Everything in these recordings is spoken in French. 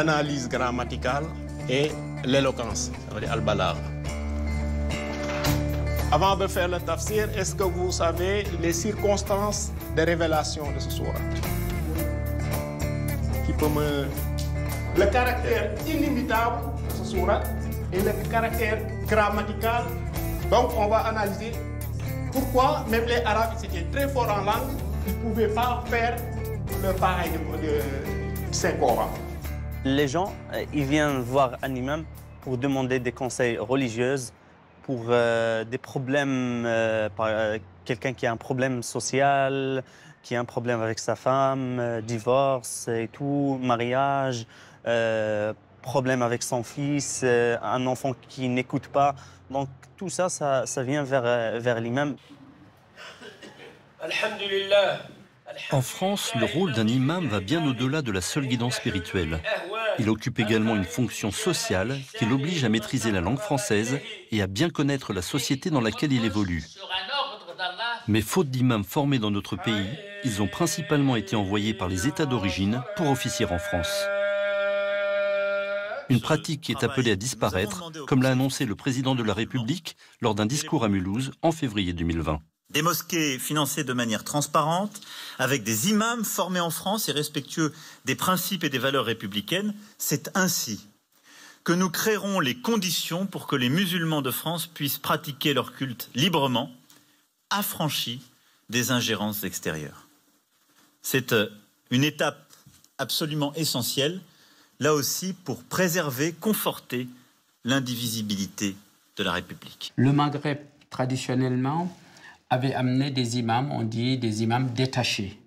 l'analyse grammaticale et l'éloquence, ça veut dire al-balagha. Avant de faire le tafsir, est-ce que vous savez les circonstances de révélation de ce sourate? Qui peut me... Le caractère inimitable de ce sourate et le caractère grammatical. Donc on va analyser pourquoi même les Arabes qui étaient très forts en langue, ils ne pouvaient pas faire le pareil de Saint-Coran. Les gens, ils viennent voir un imam pour demander des conseils religieux, pour des problèmes, quelqu'un qui a un problème social, qui a un problème avec sa femme, divorce et tout, mariage, problème avec son fils, un enfant qui n'écoute pas. Donc tout ça, ça vient vers l'imam. En France, le rôle d'un imam va bien au-delà de la seule guidance spirituelle. Il occupe également une fonction sociale qui l'oblige à maîtriser la langue française et à bien connaître la société dans laquelle il évolue. Mais faute d'imams formés dans notre pays, ils ont principalement été envoyés par les États d'origine pour officier en France. Une pratique qui est appelée à disparaître, comme l'a annoncé le président de la République lors d'un discours à Mulhouse en février 2020. Des mosquées financées de manière transparente, avec des imams formés en France et respectueux des principes et des valeurs républicaines, c'est ainsi que nous créerons les conditions pour que les musulmans de France puissent pratiquer leur culte librement, affranchis des ingérences extérieures. C'est une étape absolument essentielle, là aussi pour préserver, conforter l'indivisibilité de la République. Le Maghreb, traditionnellement, avait amené des imams, on dit des imams détachés,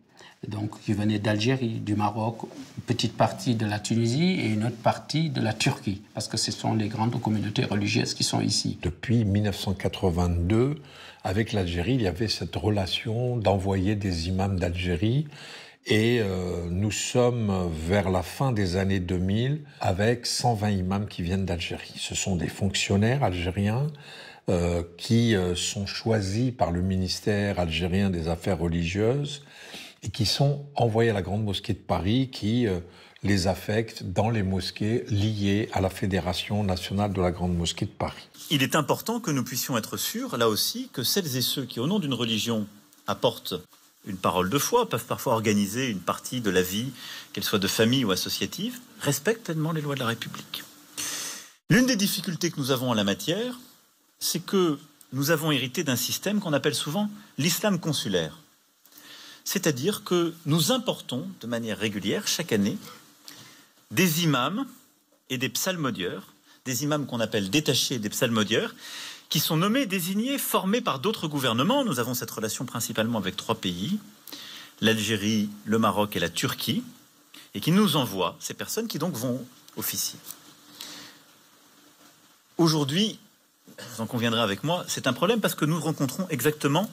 donc qui venaient d'Algérie, du Maroc, une petite partie de la Tunisie et une autre partie de la Turquie, parce que ce sont les grandes communautés religieuses qui sont ici. Depuis 1982, avec l'Algérie, il y avait cette relation d'envoyer des imams d'Algérie, et nous sommes vers la fin des années 2000 avec 120 imams qui viennent d'Algérie. Ce sont des fonctionnaires algériens qui sont choisis par le ministère algérien des Affaires religieuses et qui sont envoyés à la Grande Mosquée de Paris, qui les affecte dans les mosquées liées à la Fédération nationale de la Grande Mosquée de Paris. Il est important que nous puissions être sûrs, là aussi, que celles et ceux qui, au nom d'une religion, apportent une parole de foi, peuvent parfois organiser une partie de la vie, qu'elle soit de famille ou associative, respectent pleinement les lois de la République. L'une des difficultés que nous avons en la matière, c'est que nous avons hérité d'un système qu'on appelle souvent l'islam consulaire. C'est-à-dire que nous importons de manière régulière, chaque année, des imams et des psalmodieurs, des imams qu'on appelle détachés et des psalmodieurs, qui sont nommés, désignés, formés par d'autres gouvernements. Nous avons cette relation principalement avec 3 pays, l'Algérie, le Maroc et la Turquie, et qui nous envoient ces personnes qui donc vont officier. Aujourd'hui, vous en conviendrez avec moi, c'est un problème parce que nous rencontrons exactement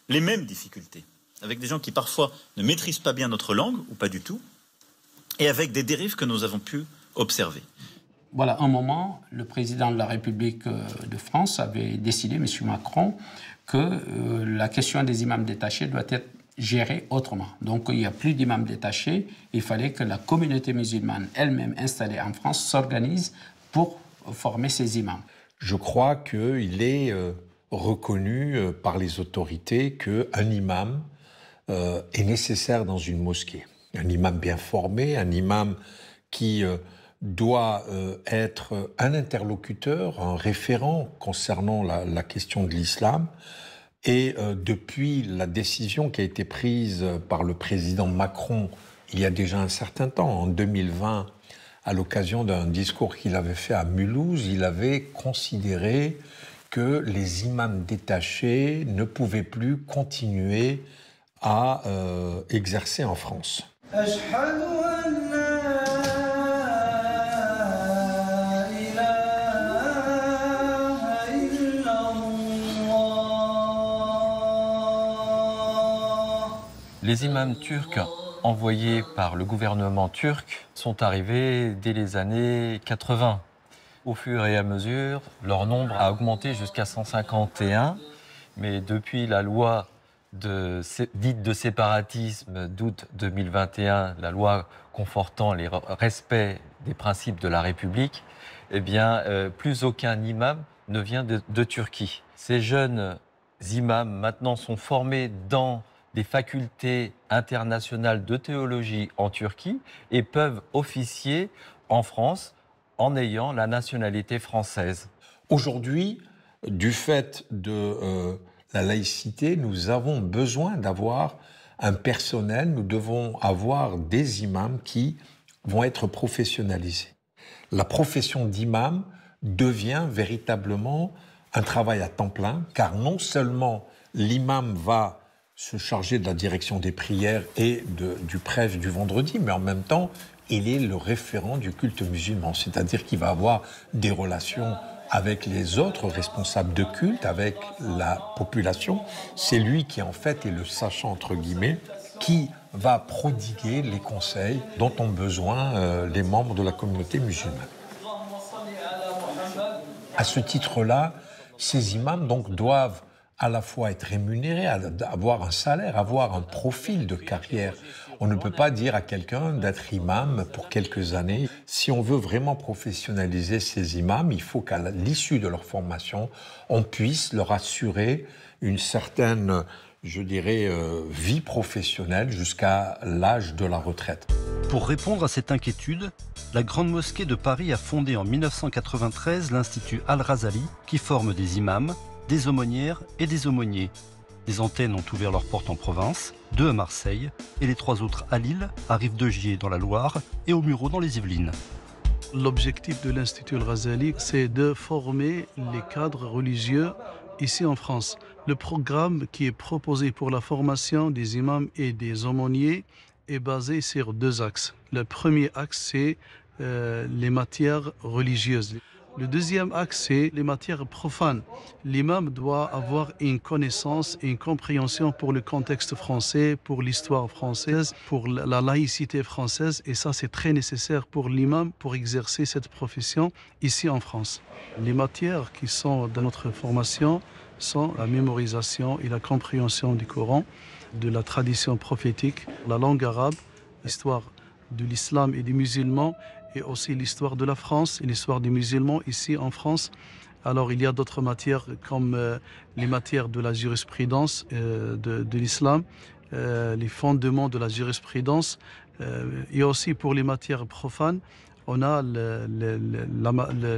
les mêmes difficultés, avec des gens qui parfois ne maîtrisent pas bien notre langue, ou pas du tout, et avec des dérives que nous avons pu observer. Voilà, un moment, le président de la République de France avait décidé, M. Macron, que la question des imams détachés doit être gérée autrement. Donc, il n'y a plus d'imams détachés. Il fallait que la communauté musulmane elle-même installée en France s'organise pour former ces imams. Je crois qu'il est reconnu par les autorités qu'un imam est nécessaire dans une mosquée. Un imam bien formé, un imam qui doit être un interlocuteur, un référent concernant la question de l'islam. Et depuis la décision qui a été prise par le président Macron il y a déjà un certain temps, en 2020, à l'occasion d'un discours qu'il avait fait à Mulhouse, il avait considéré que les imams détachés ne pouvaient plus continuer à exercer en France. Les imams turcs envoyés par le gouvernement turc sont arrivés dès les années 80. Au fur et à mesure, leur nombre a augmenté jusqu'à 151. Mais depuis la loi dite de séparatisme d'août 2021, la loi confortant le respect des principes de la République, eh bien, plus aucun imam ne vient de Turquie. Ces jeunes imams maintenant sont formés dans des facultés internationales de théologie en Turquie et peuvent officier en France en ayant la nationalité française. Aujourd'hui, du fait de la laïcité, nous avons besoin d'avoir un personnel, nous devons avoir des imams qui vont être professionnalisés. La profession d'imam devient véritablement un travail à temps plein, car non seulement l'imam va se charger de la direction des prières et du prêche du vendredi, mais en même temps, il est le référent du culte musulman, c'est-à-dire qu'il va avoir des relations avec les autres responsables de culte, avec la population. C'est lui qui, en fait, est le sachant, entre guillemets, qui va prodiguer les conseils dont ont besoin les membres de la communauté musulmane. À ce titre-là, ces imams donc doivent à la fois être rémunérés, avoir un salaire, avoir un profil de carrière. On ne peut pas dire à quelqu'un d'être imam pour quelques années. Si on veut vraiment professionnaliser ces imams, il faut qu'à l'issue de leur formation, on puisse leur assurer une certaine, je dirais, vie professionnelle jusqu'à l'âge de la retraite. Pour répondre à cette inquiétude, la Grande Mosquée de Paris a fondé en 1993 l'Institut Al-Razali qui forme des imams, des aumônières et des aumôniers. Des antennes ont ouvert leurs portes en province, 2 à Marseille et les 3 autres à Lille, à Rive-de-Gier dans la Loire et au Mureau dans les Yvelines. L'objectif de l'Institut Al-Razali, c'est de former les cadres religieux ici en France. Le programme qui est proposé pour la formation des imams et des aumôniers est basé sur 2 axes. Le premier axe, c'est les matières religieuses. Le deuxième axe, c'est les matières profanes. L'imam doit avoir une connaissance et une compréhension pour le contexte français, pour l'histoire française, pour la laïcité française. Et ça, c'est très nécessaire pour l'imam pour exercer cette profession ici en France. Les matières qui sont dans notre formation sont la mémorisation et la compréhension du Coran, de la tradition prophétique, la langue arabe, l'histoire de l'islam et des musulmans, et aussi l'histoire de la France et l'histoire des musulmans ici en France. Alors il y a d'autres matières comme les matières de la jurisprudence de l'islam, les fondements de la jurisprudence, et aussi pour les matières profanes, on a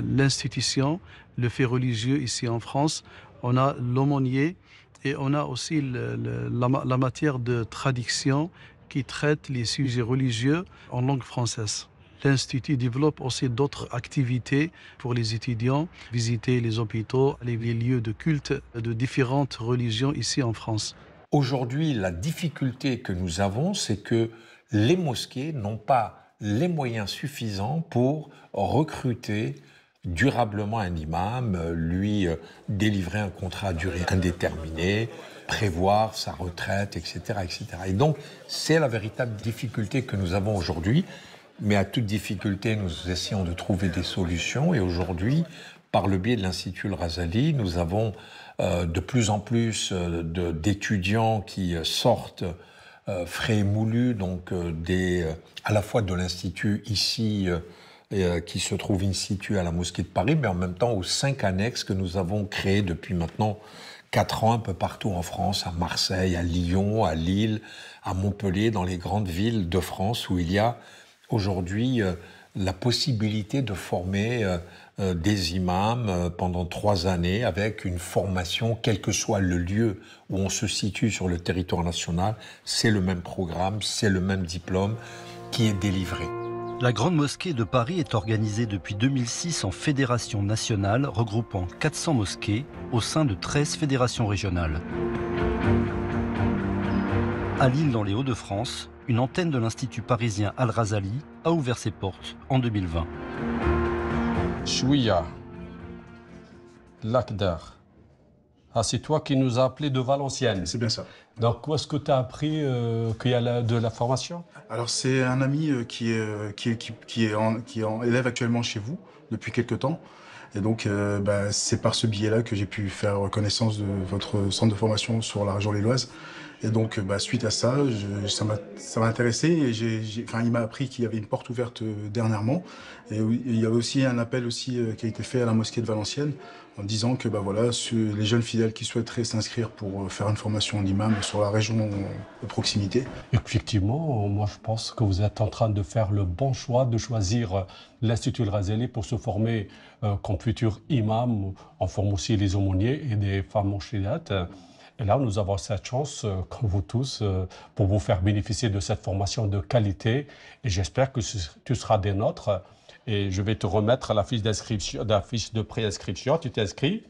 l'institution, le fait religieux ici en France, on a l'aumônier et on a aussi la matière de traduction qui traite les sujets religieux en langue française. L'Institut développe aussi d'autres activités pour les étudiants, visiter les hôpitaux, les lieux de culte de différentes religions ici en France. Aujourd'hui, la difficulté que nous avons, c'est que les mosquées n'ont pas les moyens suffisants pour recruter durablement un imam, lui délivrer un contrat à durée indéterminée, prévoir sa retraite, etc., etc. Et donc, c'est la véritable difficulté que nous avons aujourd'hui. Mais à toute difficulté, nous essayons de trouver des solutions. Et aujourd'hui, par le biais de l'Institut Al-Razali, nous avons de plus en plus d'étudiants qui sortent frais et moulus, donc à la fois de l'Institut ici, qui se trouve in situ à la Mosquée de Paris, mais en même temps aux 5 annexes que nous avons créées depuis maintenant 4 ans un peu partout en France, à Marseille, à Lyon, à Lille, à Montpellier, dans les grandes villes de France où il y a aujourd'hui la possibilité de former des imams pendant 3 années avec une formation, quel que soit le lieu où on se situe sur le territoire national, c'est le même programme, c'est le même diplôme qui est délivré. La Grande Mosquée de Paris est organisée depuis 2006 en fédération nationale regroupant 400 mosquées au sein de 13 fédérations régionales. À Lille, dans les Hauts-de-France, une antenne de l'Institut parisien Al-Razali a ouvert ses portes en 2020. Chouïa, Lakdar. Ah, c'est toi qui nous as appelés de Valenciennes. C'est bien ça. Donc, où est-ce que tu as appris qu'il y a de la formation? Alors, c'est un ami qui est élève actuellement chez vous depuis quelques temps. Et donc, c'est par ce biais-là que j'ai pu faire connaissance de votre centre de formation sur la région lilloise. Et donc, suite à ça, ça m'a intéressé. Et il m'a appris qu'il y avait une porte ouverte dernièrement. Et il y avait aussi un appel aussi qui a été fait à la mosquée de Valenciennes en disant que les jeunes fidèles qui souhaiteraient s'inscrire pour faire une formation d'imam sur la région de proximité. Effectivement, moi je pense que vous êtes en train de faire le bon choix de choisir l'Institut Al-Ghazali pour se former comme futur imam. On forme aussi les aumôniers et des femmes moushidates. Et là, nous avons cette chance, comme vous tous, pour vous faire bénéficier de cette formation de qualité. Et j'espère que tu seras des nôtres. Et je vais te remettre la fiche d'inscription, la fiche de préinscription. Tu t'inscris?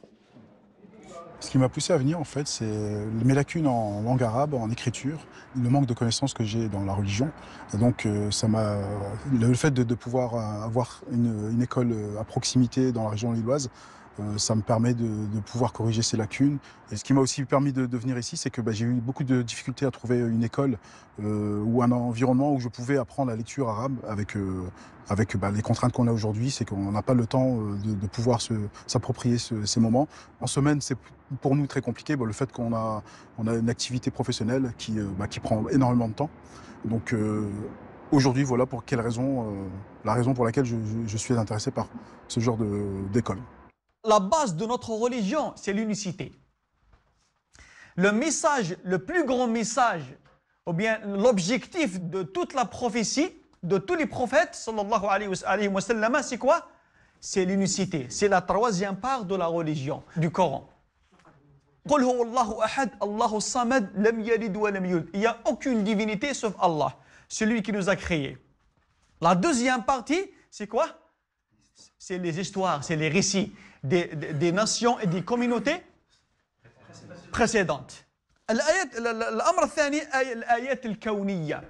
Ce qui m'a poussé à venir, en fait, c'est mes lacunes en langue arabe, en écriture, le manque de connaissances que j'ai dans la religion. Et donc, le fait de pouvoir avoir une école à proximité dans la région lilloise, ça me permet de pouvoir corriger ces lacunes. Et ce qui m'a aussi permis de venir ici, c'est que j'ai eu beaucoup de difficultés à trouver une école ou un environnement où je pouvais apprendre la lecture arabe avec les contraintes qu'on a aujourd'hui. C'est qu'on n'a pas le temps de pouvoir s'approprier ces moments. En semaine, c'est pour nous très compliqué. Le fait qu'on a une activité professionnelle qui prend énormément de temps. Donc aujourd'hui, voilà pour quelle raison, la raison pour laquelle je suis intéressé par ce genre d'école. La base de notre religion, c'est l'unicité. Le message, le plus grand message, ou bien l'objectif de toute la prophétie, de tous les prophètes, sallallahu alayhi wa sallam, c'est quoi? C'est l'unicité. C'est la troisième part de la religion, du Coran. Qul huwa Allahu ahad, Allahu samad, lam yalid wa lam yulad. Il n'y a aucune divinité sauf Allah, celui qui nous a créés. La deuxième partie, c'est quoi? C'est les histoires, c'est les récits des nations et des communautés précédentes. L'amr الثاني, l'ayat al-kawniyya.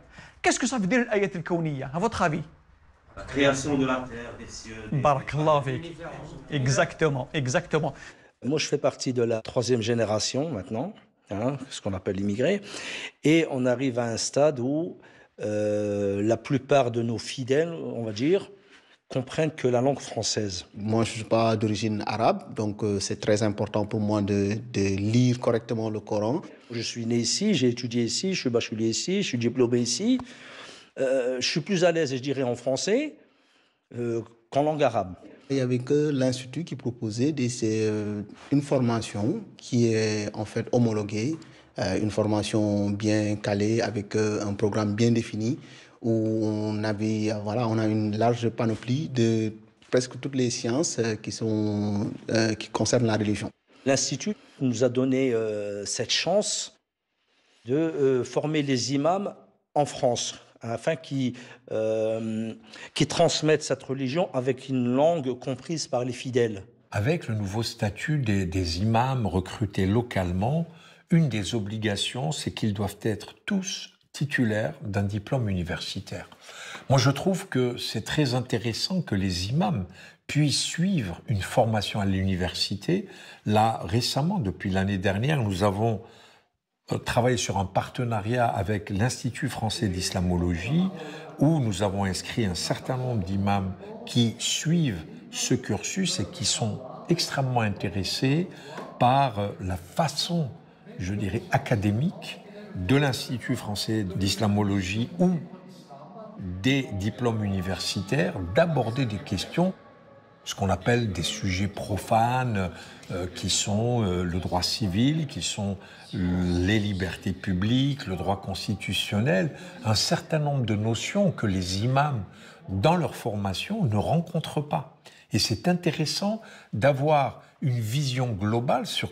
Qu'est-ce que ça veut dire l'ayat al-kawniyya, à votre avis? La création de la terre, des cieux. Barakallahu fik. Exactement, exactement. Moi, je fais partie de la 3e génération maintenant, ce qu'on appelle immigrés, et on arrive à un stade où la plupart de nos fidèles, on va dire, comprennent que la langue française. Moi, je ne suis pas d'origine arabe, donc c'est très important pour moi de lire correctement le Coran. Je suis né ici, j'ai étudié ici, je suis bachelier ici, je suis diplômé ici. Je suis plus à l'aise, je dirais, en français qu'en langue arabe. Il n'y avait que l'Institut qui proposait une formation qui est en fait homologuée, une formation bien calée avec un programme bien défini, où on a une large panoplie de presque toutes les sciences qui concernent la religion. L'Institut nous a donné cette chance de former les imams en France, afin qu'ils transmettent cette religion avec une langue comprise par les fidèles. Avec le nouveau statut des imams recrutés localement, une des obligations, c'est qu'ils doivent être tous titulaire d'un diplôme universitaire. Moi, je trouve que c'est très intéressant que les imams puissent suivre une formation à l'université. Là, récemment, depuis l'année dernière, nous avons travaillé sur un partenariat avec l'Institut français d'islamologie, où nous avons inscrit un certain nombre d'imams qui suivent ce cursus et qui sont extrêmement intéressés par la façon, je dirais, académique de l'Institut français d'islamologie ou des diplômes universitaires d'aborder des questions, ce qu'on appelle des sujets profanes, qui sont le droit civil, qui sont les libertés publiques, le droit constitutionnel, un certain nombre de notions que les imams, dans leur formation, ne rencontrent pas. Et c'est intéressant d'avoir une vision globale sur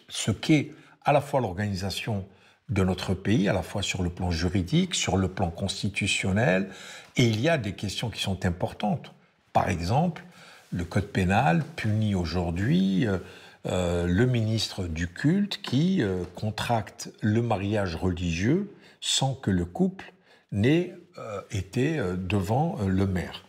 ce qu'est à la fois l'organisation de notre pays, à la fois sur le plan juridique, sur le plan constitutionnel, et il y a des questions qui sont importantes. Par exemple, le code pénal punit aujourd'hui le ministre du culte qui contracte le mariage religieux sans que le couple n'ait été devant le maire.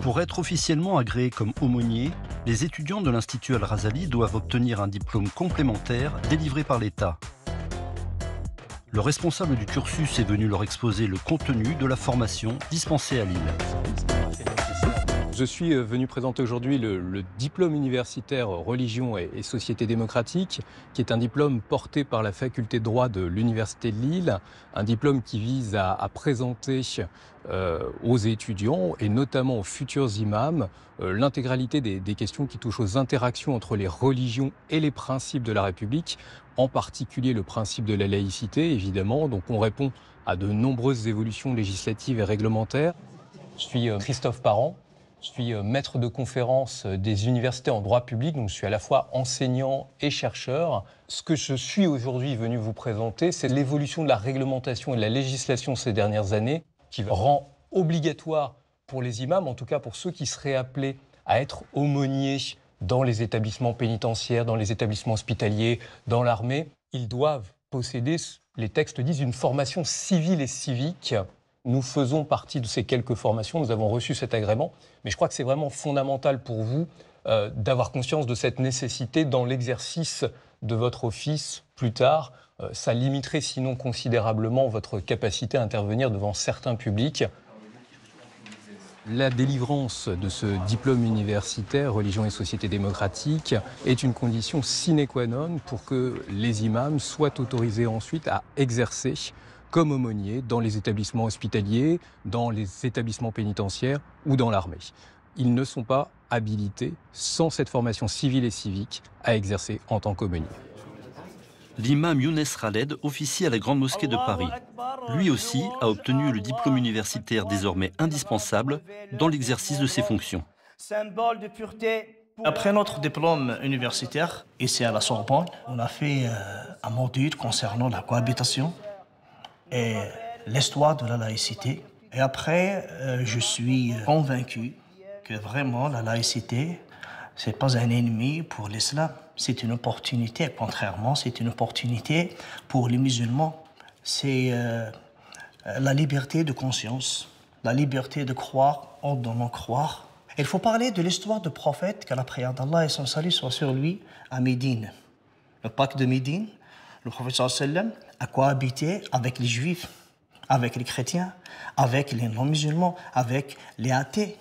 Pour être officiellement agréés comme aumôniers, les étudiants de l'Institut Al-Ghazali doivent obtenir un diplôme complémentaire délivré par l'État. Le responsable du cursus est venu leur exposer le contenu de la formation dispensée à Lille. Je suis venu présenter aujourd'hui le diplôme universitaire religion et société démocratique, qui est un diplôme porté par la faculté de droit de l'Université de Lille, un diplôme qui vise à présenter aux étudiants et notamment aux futurs imams l'intégralité des questions qui touchent aux interactions entre les religions et les principes de la République, en particulier le principe de la laïcité, évidemment. Donc on répond à de nombreuses évolutions législatives et réglementaires. Je suis Christophe Parent. Je suis maître de conférence des universités en droit public, donc je suis à la fois enseignant et chercheur. Ce que je suis aujourd'hui venu vous présenter, c'est l'évolution de la réglementation et de la législation ces dernières années qui rend obligatoire pour les imams, en tout cas pour ceux qui seraient appelés à être aumôniers dans les établissements pénitentiaires, dans les établissements hospitaliers, dans l'armée, ils doivent posséder, les textes disent, une formation civile et civique. Nous faisons partie de ces quelques formations, nous avons reçu cet agrément, mais je crois que c'est vraiment fondamental pour vous d'avoir conscience de cette nécessité dans l'exercice de votre office plus tard. Ça limiterait sinon considérablement votre capacité à intervenir devant certains publics. La délivrance de ce diplôme universitaire, religion et société démocratique, est une condition sine qua non pour que les imams soient autorisés ensuite à exercer comme aumôniers dans les établissements hospitaliers, dans les établissements pénitentiaires ou dans l'armée. Ils ne sont pas habilités, sans cette formation civile et civique, à exercer en tant qu'aumônier. L'imam Younes Khaled officie à la Grande Mosquée de Paris. Lui aussi a obtenu le diplôme universitaire désormais indispensable dans l'exercice de ses fonctions. Après notre diplôme universitaire, ici à la Sorbonne, on a fait un module concernant la cohabitation et l'histoire de la laïcité. Et après, je suis convaincu que vraiment la laïcité, ce n'est pas un ennemi pour l'islam. C'est une opportunité, contrairement, c'est une opportunité pour les musulmans. C'est la liberté de conscience, la liberté de croire en donnant croire. Il faut parler de l'histoire du prophète, que la prière d'Allah et son salut soient sur lui, à Médine. Le pacte de Médine, le prophète sallam a cohabité avec les juifs, avec les chrétiens, avec les non-musulmans, avec les athées.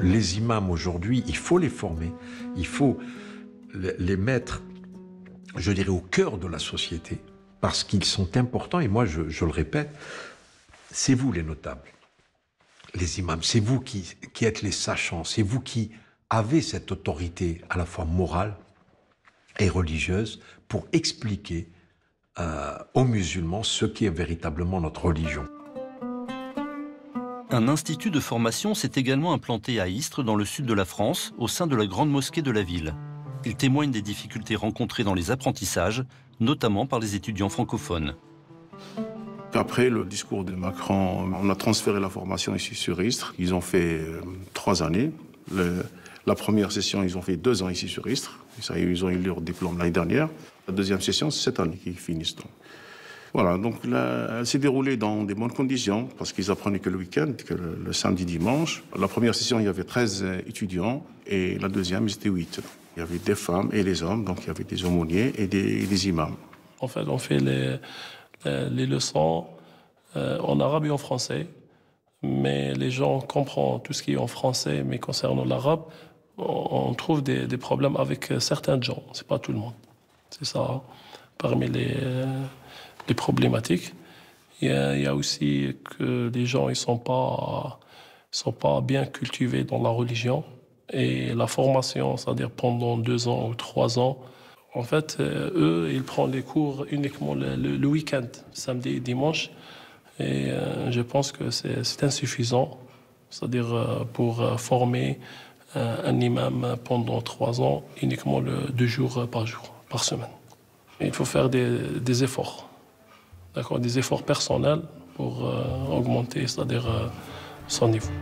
Les imams aujourd'hui, il faut les former, il faut les mettre, je dirais, au cœur de la société, parce qu'ils sont importants. Et moi, je le répète, c'est vous les notables, les imams, c'est vous qui êtes les sachants, c'est vous qui avez cette autorité à la fois morale et religieuse pour expliquer aux musulmans ce qu'est véritablement notre religion. Un institut de formation s'est également implanté à Istres, dans le sud de la France, au sein de la Grande Mosquée de la ville. Il témoigne des difficultés rencontrées dans les apprentissages, notamment par les étudiants francophones. Après le discours de Macron, on a transféré la formation ici sur Istres. Ils ont fait 3 années. La première session, ils ont fait 2 ans ici sur Istres. Ils ont eu leur diplôme l'année dernière. La deuxième session, c'est cette année qu'ils finissent. Voilà, donc là, elle s'est déroulée dans des bonnes conditions, parce qu'ils apprenaient que le week-end, que le samedi, dimanche. La première session, il y avait 13 étudiants, et la deuxième, c'était 8. Il y avait des femmes et des hommes, donc il y avait des aumôniers et des imams. En fait, on fait les leçons en arabe et en français, mais les gens comprennent tout ce qui est en français, mais concernant l'arabe, on trouve des problèmes avec certains gens, c'est pas tout le monde. C'est ça, parmi les problématiques. Il y a aussi que les gens ils sont pas bien cultivés dans la religion. Et la formation, c'est-à-dire pendant 2 ans ou 3 ans, en fait, eux, ils prennent les cours uniquement le week-end, samedi et dimanche. Et je pense que c'est insuffisant, c'est-à-dire pour former un imam pendant 3 ans, uniquement 2 jours par semaine. Il faut faire des efforts, d'accord, des efforts personnels pour augmenter, c'est-à-dire son niveau.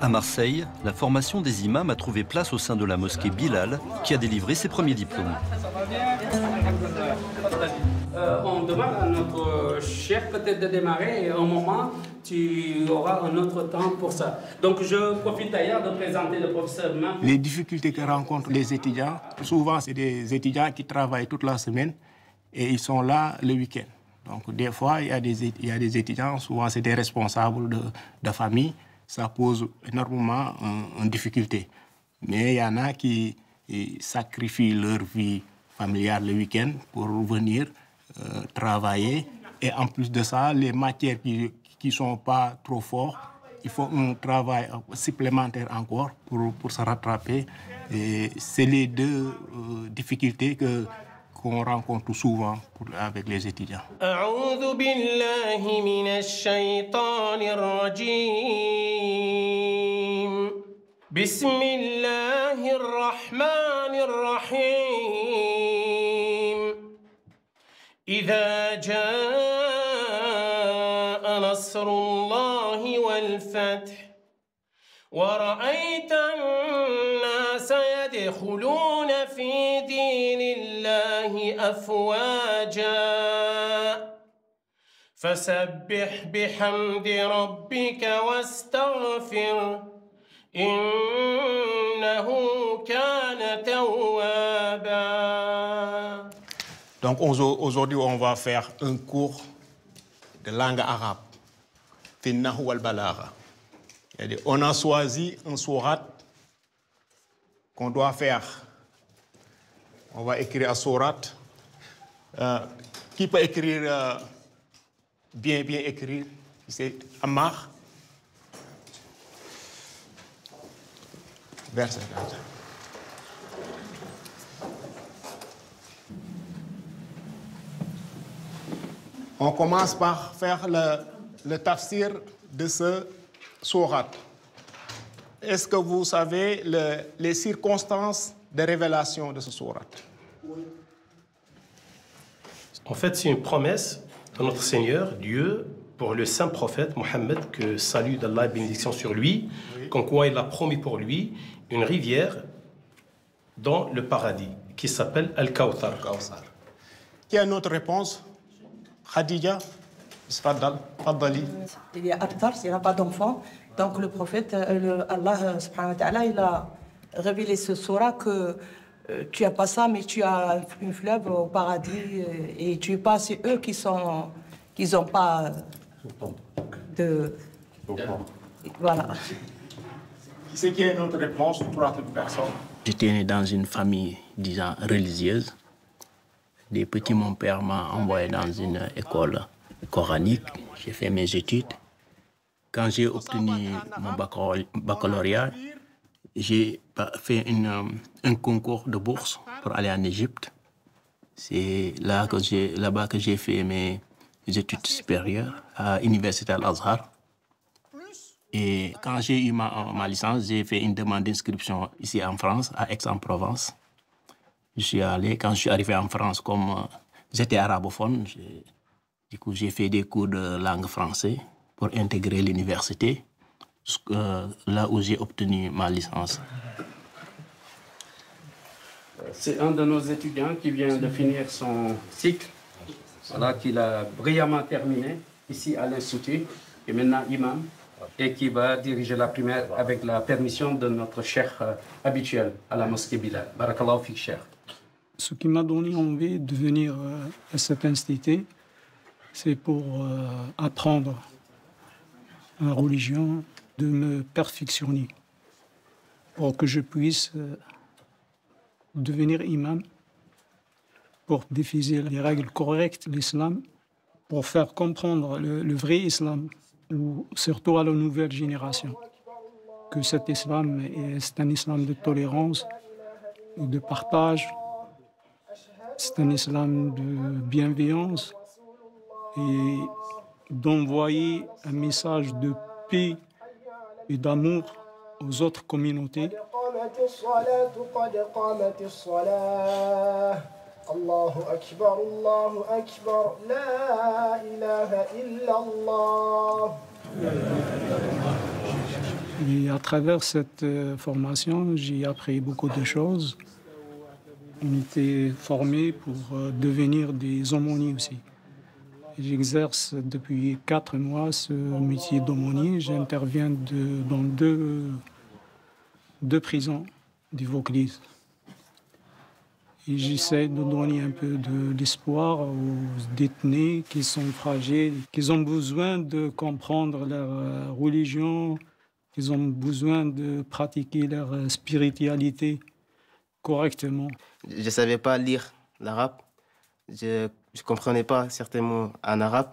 À Marseille, la formation des imams a trouvé place au sein de la mosquée Bilal, qui a délivré ses premiers diplômes. demande à notre chef peut-être de démarrer et à un moment, tu auras un autre temps pour ça. Donc je profite d'ailleurs de présenter le professeur Mam. Les difficultés que rencontrent les étudiants, souvent c'est des étudiants qui travaillent toute la semaine et ils sont là le week-end. Donc des fois, il y a des étudiants, souvent c'est des responsables de famille, ça pose énormément une difficulté. Mais il y en a qui sacrifient leur vie familiale le week-end pour venir travailler. Et en plus de ça, les matières qui ne sont pas trop fortes, il faut un travail supplémentaire encore pour se rattraper. Et c'est les deux difficultés qu'on rencontre souvent avec les étudiants. أعوذ بالله من الشيطان الرجيم بسم الله الرحمن الرحيم إذا جاء نصر الله والفتح ورأيت الناس يدخلون في دين الله أفواجا فسبح بحمد ربك واستغفر إنه كان توابا. Donc aujourd'hui, on va faire un cours de langue arabe. Finnahu wal balagha. On a choisi un sourate qu'on doit faire. On va écrire un sourate. Qui peut écrire bien écrire? C'est Ammar. Verset. On commence par faire le tafsir de ce sourate. Est-ce que vous savez les circonstances de révélation de ce sourate? En fait, c'est une promesse de notre Seigneur, Dieu, pour le saint prophète Mohammed, que salut d'Allah et bénédiction sur lui, qu'en quoi il a promis pour lui une rivière dans le paradis, qui s'appelle Al-Kawthar. Qui a une autre réponse? Khadija, Faddali. Il y a Abtar, il n'y a pas d'enfant. Donc le prophète, Allah subhanahu wa ta'ala, il a révélé ce surah que tu n'as pas ça, mais tu as une fleuve au paradis et tu n'es pas, c'est eux qui n'ont pas de... Voilà. C'est qui est notre réponse pour la personne? J'étais né dans une famille, disons, religieuse. Depuis mon père m'a envoyé dans une école coranique. J'ai fait mes études. Quand j'ai obtenu mon baccalauréat, j'ai fait un concours de bourse pour aller en Égypte. C'est là-bas que j'ai fait mes études supérieures à l'université Al-Azhar. Et quand j'ai eu ma licence, j'ai fait une demande d'inscription ici en France, à Aix-en-Provence. Je suis allé, quand je suis arrivé en France, comme j'étais arabophone, du coup j'ai fait des cours de langue française pour intégrer l'université, là où j'ai obtenu ma licence. C'est un de nos étudiants qui vient de finir son cycle, voilà, qu'il a brillamment terminé ici à l'Institut, et maintenant imam, et qui va diriger la primaire avec la permission de notre cheikh habituel à la mosquée Bilal. Barakallahu fik, cheikh. Ce qui m'a donné envie de venir à cet institut, c'est pour apprendre la religion, de me perfectionner, pour que je puisse devenir imam, pour diffuser les règles correctes de l'islam, pour faire comprendre le vrai islam, ou surtout à la nouvelle génération, que cet islam est un islam de tolérance et de partage. C'est un islam de bienveillance et d'envoyer un message de paix et d'amour aux autres communautés. Et à travers cette formation, j'ai appris beaucoup de choses. On était formés pour devenir des aumôniers aussi. J'exerce depuis 4 mois ce métier d'aumônier. J'interviens dans deux prisons du Vaucluse. Et j'essaie de donner un peu d'espoir aux détenus qui sont fragiles, qui ont besoin de comprendre leur religion, qui ont besoin de pratiquer leur spiritualité correctement. Je ne savais pas lire l'arabe. Je ne comprenais pas certains mots en arabe.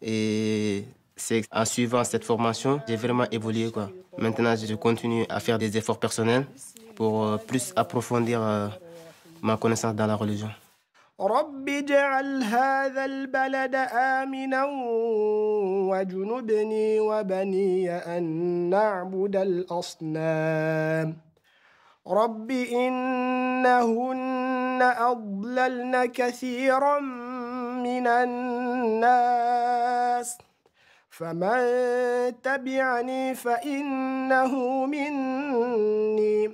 Et c'est en suivant cette formation, j'ai vraiment évolué, quoi. Maintenant, je continue à faire des efforts personnels pour plus approfondir ma connaissance dans la religion. رب اجعل هذا البلد آمنا واجنبني وبني أن نعبد الأصنام رب إنهن أضللن كثيرا من الناس فمن تبعني فإنه مني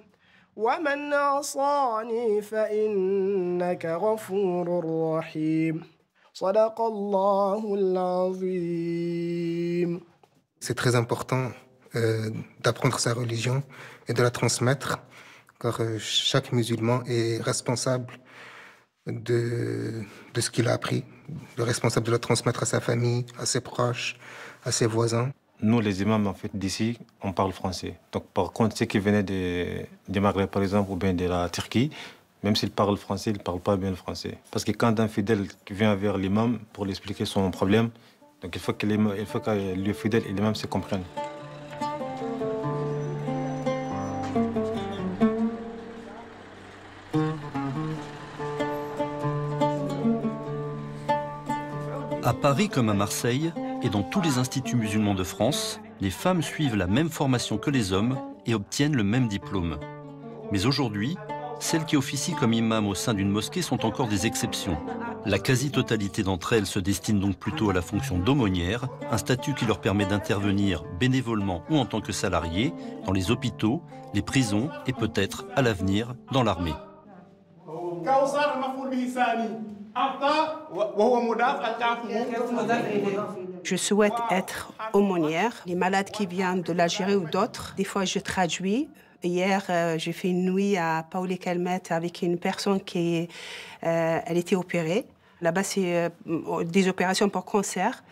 ومن عصاني فإنك غفور رحيم صدق الله العظيم. C'est très important d'apprendre sa religion et de la transmettre, car chaque musulman est responsable de ce qu'il a appris, responsable de la transmettre à sa famille, à ses proches, à ses voisins. Nous, les imams, en fait, d'ici, on parle français. Donc, par contre, ceux qui venaient du Maghreb, par exemple, ou bien de la Turquie, même s'ils parlent français, ils ne parlent pas bien le français. Parce que quand un fidèle vient vers l'imam pour lui expliquer son problème, donc il faut que le fidèle et l'imam se comprennent. À Paris comme à Marseille, et dans tous les instituts musulmans de France, les femmes suivent la même formation que les hommes et obtiennent le même diplôme. Mais aujourd'hui, celles qui officient comme imams au sein d'une mosquée sont encore des exceptions. La quasi-totalité d'entre elles se destinent donc plutôt à la fonction d'aumônière, un statut qui leur permet d'intervenir bénévolement ou en tant que salariés dans les hôpitaux, les prisons et peut-être, à l'avenir, dans l'armée. Je souhaite être aumônière. Les malades qui viennent de l'Algérie ou d'autres, des fois je traduis. Hier, j'ai fait une nuit à Paoli-Kelmet avec une personne qui elle était opérée. Là-bas, c'est des opérations pour cancer.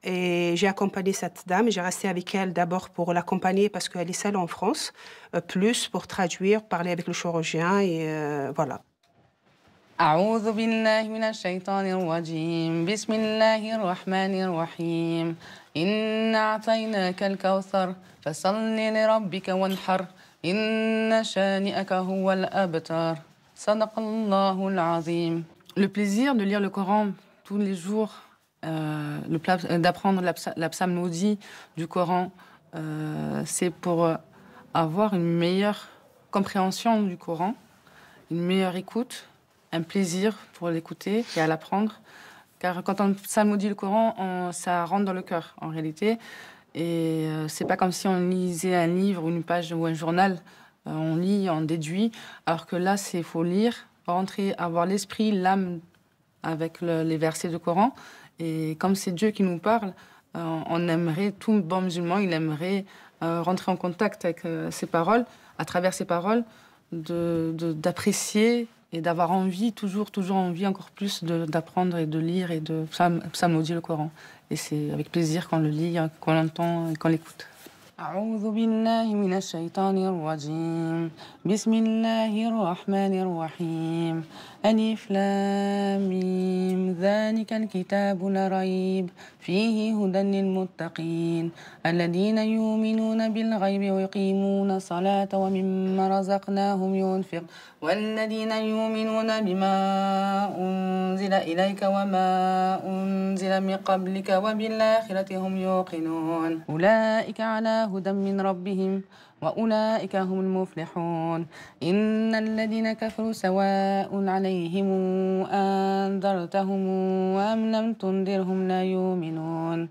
Et j'ai accompagné cette dame. J'ai resté avec elle d'abord pour l'accompagner parce qu'elle est seule en France, plus pour traduire, parler avec le chirurgien et voilà. أعوذ بالله من الشيطان الرجيم بسم الله الرحمن الرحيم إنا أعطيناك الكوثر فصل لربك وانحر إن شانئك هو الأبتر صدق الله العظيم. Le plaisir de lire le Coran tous les jours, d'apprendre la psalmodie du Coran, c'est pour avoir une meilleure compréhension du Coran, une meilleure écoute, un plaisir pour l'écouter et à l'apprendre. Car quand on psalmodie le Coran, ça rentre dans le cœur, en réalité. Et c'est pas comme si on lisait un livre ou une page ou un journal. On lit, on déduit. Alors que là, il faut lire, rentrer, avoir l'esprit, l'âme avec les versets du Coran. Et comme c'est Dieu qui nous parle, on aimerait, tout bon musulman, il aimerait rentrer en contact avec ces paroles, à travers ces paroles, d'apprécier et d'avoir envie, toujours envie encore plus d'apprendre et de lire et de psalmodier le Coran. Et c'est avec plaisir qu'on le lit, qu'on l'entend et qu'on l'écoute. أعوذ بالله من الشيطان الرجيم بسم الله الرحمن الرحيم ألف لام ميم ذلك الكتاب لا ريب فيه هدى للمتقين الذين يؤمنون بالغيب ويقيمون الصلاة ومما رزقناهم ينفق والذين يؤمنون بما أنزل إليك وما أنزل من قبلك وبالآخرة هم يوقنون أولئك على هدى من ربهم وأولئك هم المفلحون إن الذين كفروا سواء عليهم أنذرتهم أم لم تنذرهم لا يؤمنون